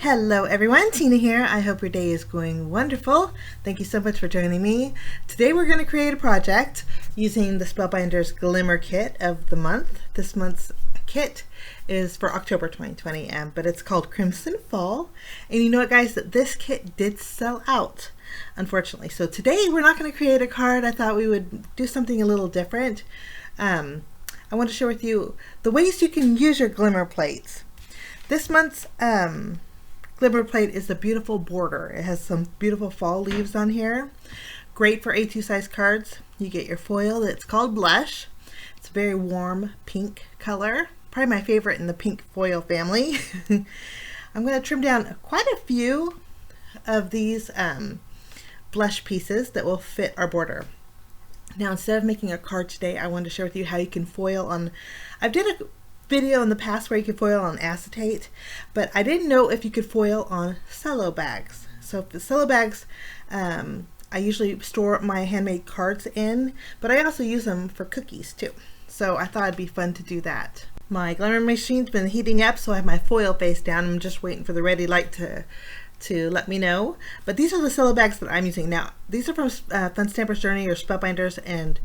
Hello everyone, Tina here. I hope your day is going wonderful. Thank you so much for joining me. Today we're going to create a project using the Spellbinders Glimmer kit of the month. This month's kit is for October 2020, but it's called Crimson Fall. And you know what guys, this kit did sell out, unfortunately. So today we're not going to create a card. I thought we would do something a little different. I want to share with you the ways you can use your Glimmer plates. This month's Glimmer plate is a beautiful border. It has some beautiful fall leaves on here. Great for A2 size cards. You get your foil. It's called Blush. It's a very warm pink color. Probably my favorite in the pink foil family. I'm going to trim down quite a few of these blush pieces that will fit our border. Now instead of making a card today, I wanted to share with you how you can foil on, I've did a video in the past where you could foil on acetate, but I didn't know if you could foil on cello bags. So the cello bags, I usually store my handmade cards in, but I also use them for cookies too. So I thought it'd be fun to do that. My Glimmer machine's been heating up, so I have my foil face down. I'm just waiting for the ready light to let me know. But these are the cello bags that I'm using now. These are from Fun Stamper's Journey or Spellbinders, and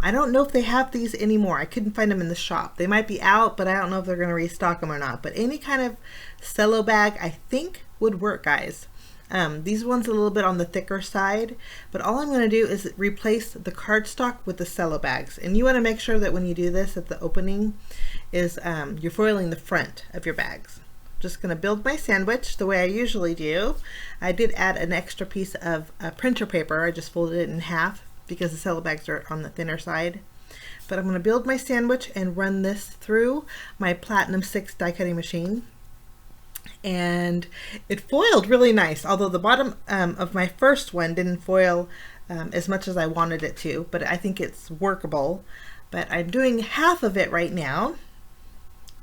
I don't know if they have these anymore. I couldn't find them in the shop. They might be out, but I don't know if they're going to restock them or not. But any kind of cello bag I think would work, guys. These ones a little bit on the thicker side, but all I'm going to do is replace the cardstock with the cello bags. And you want to make sure that when you do this at the opening is you're foiling the front of your bags. Just going to build my sandwich the way I usually do. I did add an extra piece of printer paper. I just folded it in half because the cello bags are on the thinner side. But I'm going to build my sandwich and run this through my Platinum 6 die cutting machine. And it foiled really nice, although the bottom of my first one didn't foil as much as I wanted it to, but I think it's workable. But I'm doing half of it right now.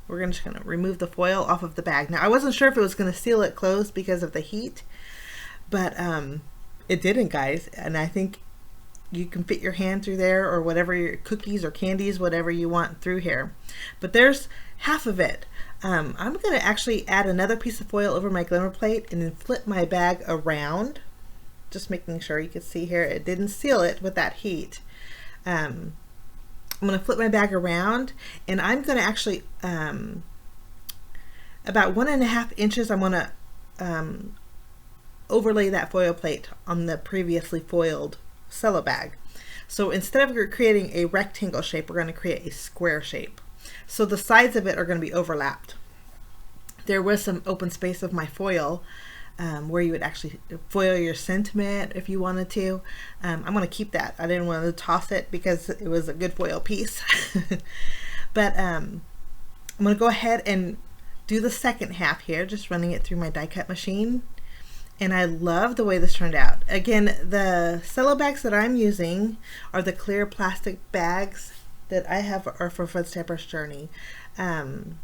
We're just going to remove the foil off of the bag. Now I wasn't sure if it was going to seal it closed because of the heat, but it didn't, guys. And I think you can fit your hand through there, or whatever, your cookies or candies, whatever you want through here. But there's half of it. I'm going to actually add another piece of foil over my Glimmer plate and then flip my bag around. Just making sure you can see here it didn't seal it with that heat. I'm going to flip my bag around, and I'm going to actually about 1.5 inches I'm going to overlay that foil plate on the previously foiled cello bag. So instead of creating a rectangle shape, we're going to create a square shape. So the sides of it are going to be overlapped. There was some open space of my foil where you would actually foil your sentiment if you wanted to. I'm going to keep that. I didn't want to toss it because it was a good foil piece. But I'm going to go ahead and do the second half here, just running it through my die cut machine. And I love the way this turned out. Again, the cello bags that I'm using are the clear plastic bags that I have are for Fun Stamper's Journey. And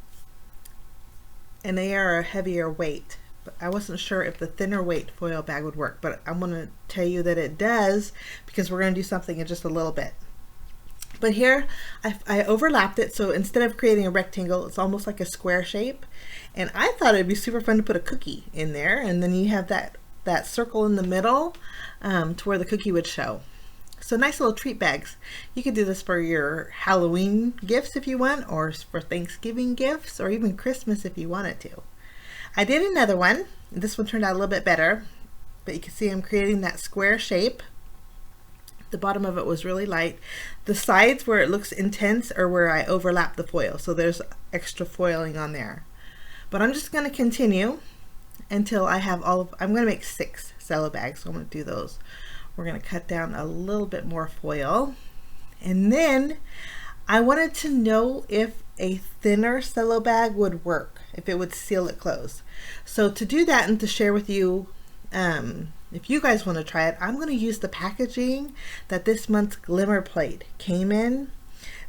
they are a heavier weight. But I wasn't sure if the thinner weight foil bag would work, but I'm going to tell you that it does because we're going to do something in just a little bit. But here I overlapped it, so instead of creating a rectangle, it's almost like a square shape. And I thought it'd be super fun to put a cookie in there, and then you have that circle in the middle to where the cookie would show. So nice little treat bags. You could do this for your Halloween gifts if you want, or for Thanksgiving gifts, or even Christmas if you wanted to. I did another one. This one turned out a little bit better, but you can see I'm creating that square shape. The bottom of it was really light. The sides where it looks intense are where I overlap the foil, so there's extra foiling on there. But I'm just going to continue until I have I'm going to make 6 cello bags, so I'm going to do those. We're going to cut down a little bit more foil. And then I wanted to know if a thinner cello bag would work, if it would seal it closed. So to do that and to share with you, if you guys want to try it, I'm going to use the packaging that this month's Glimmer plate came in.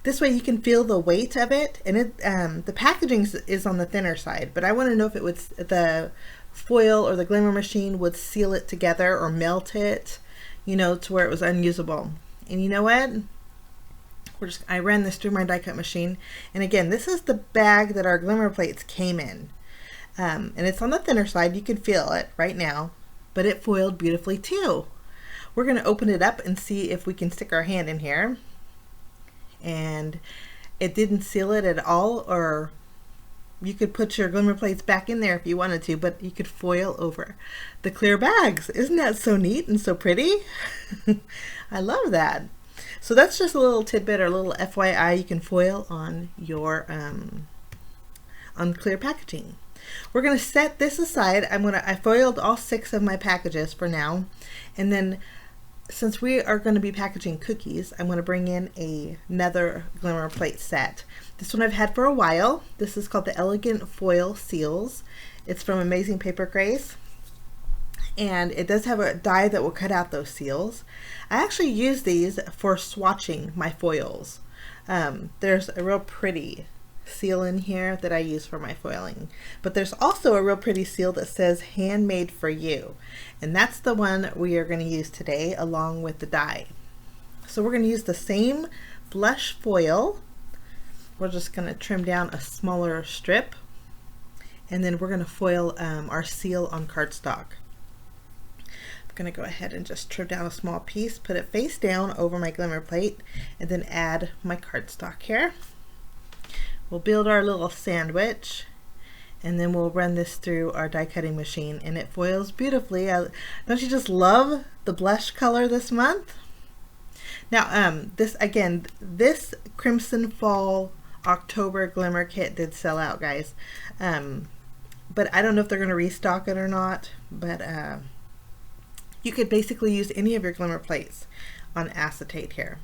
This way you can feel the weight of it, and the packaging is on the thinner side, but I want to know if it would, the foil or the Glimmer machine would seal it together or melt it, you know, to where it was unusable. And you know what? I ran this through my die cut machine, and again, this is the bag that our Glimmer plates came in. And it's on the thinner side. You can feel it right now, but it foiled beautifully too. We're going to open it up and see if we can stick our hand in here. And it didn't seal it at all, or you could put your glimmer plates back in there if you wanted to, but you could foil over the clear bags. Isn't that so neat and so pretty? I love that. So that's just a little tidbit or a little FYI. You can foil on your on clear packaging. We're going to set this aside. I foiled all 6 of my packages for now, and then since we are going to be packaging cookies, I'm going to bring in another glimmer plate set. This one I've had for a while. This is called the Elegant Foil Seals. It's from Amazing Paper Grace, and it does have a die that will cut out those seals. I actually use these for swatching my foils. There's a real pretty seal in here that I use for my foiling, but there's also a real pretty seal that says handmade for you, and that's the one we are going to use today along with the die. So we're going to use the same blush foil. We're just going to trim down a smaller strip, and then we're going to foil our seal on cardstock. I'm going to go ahead and just trim down a small piece, put it face down over my glimmer plate, and then add my cardstock here. We'll build our little sandwich, and then we'll run this through our die cutting machine, and it foils beautifully. Don't you just love the blush color this month? Now this Crimson Fall October Glimmer Kit did sell out, guys, but I don't know if they're going to restock it or not, but you could basically use any of your glimmer plates on acetate here.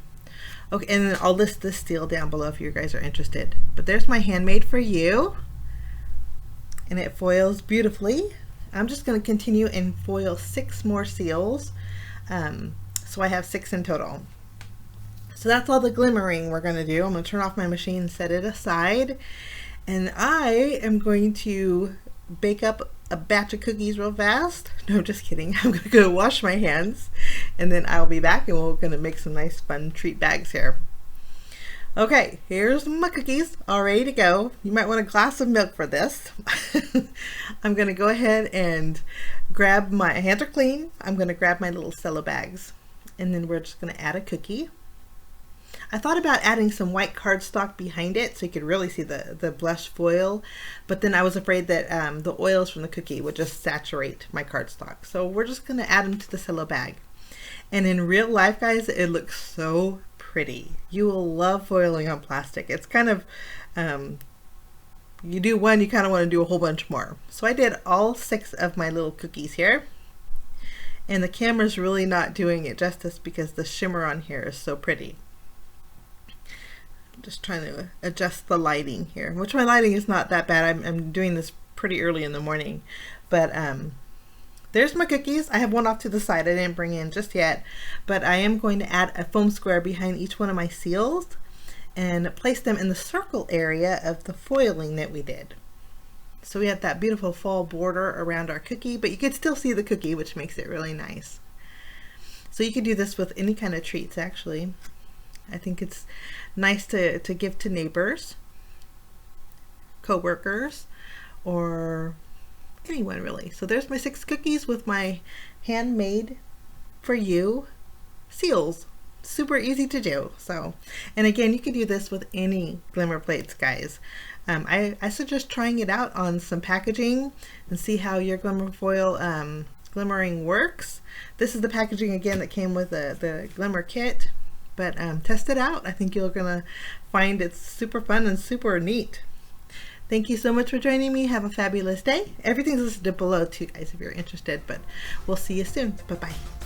Okay, and then I'll list this steel down below if you guys are interested. But there's my handmade for you, and it foils beautifully. I'm just going to continue and foil 6 more seals, so I have 6 in total. So that's all the glimmering we're going to do. I'm going to turn off my machine, set it aside, and I am going to bake up a batch of cookies real fast. No, just kidding. I'm going to go wash my hands, and then I'll be back, and we're going to make some nice fun treat bags here. Okay, here's my cookies all ready to go. You might want a glass of milk for this. I'm going to go ahead and grab my hands are clean. I'm going to grab my little cello bags, and then we're just going to add a cookie. I thought about adding some white cardstock behind it so you could really see the blush foil, but then I was afraid that the oils from the cookie would just saturate my cardstock. So we're just going to add them to the cello bag. And in real life, guys, it looks so pretty. You will love foiling on plastic. It's kind of, you do one, you kind of want to do a whole bunch more. So I did all 6 of my little cookies here. And the camera's really not doing it justice because the shimmer on here is so pretty. Just trying to adjust the lighting here, which my lighting is not that bad. I'm doing this pretty early in the morning, but there's my cookies. I have one off to the side I didn't bring in just yet, but I am going to add a foam square behind each one of my seals and place them in the circle area of the foiling that we did. So we have that beautiful fall border around our cookie, but you can still see the cookie, which makes it really nice. So you could do this with any kind of treats, actually. I think it's nice to give to neighbors, co-workers, or anyone really. So there's my 6 cookies with my handmade for you seals. Super easy to do. So, and again, you could do this with any glimmer plates, guys. I suggest trying it out on some packaging and see how your glimmer foil glimmering works. This is the packaging again that came with the glimmer kit. But test it out. I think you're gonna find it's super fun and super neat. Thank you so much for joining me. Have a fabulous day. Everything's listed below too, guys, if you're interested, but we'll see you soon. Bye-bye.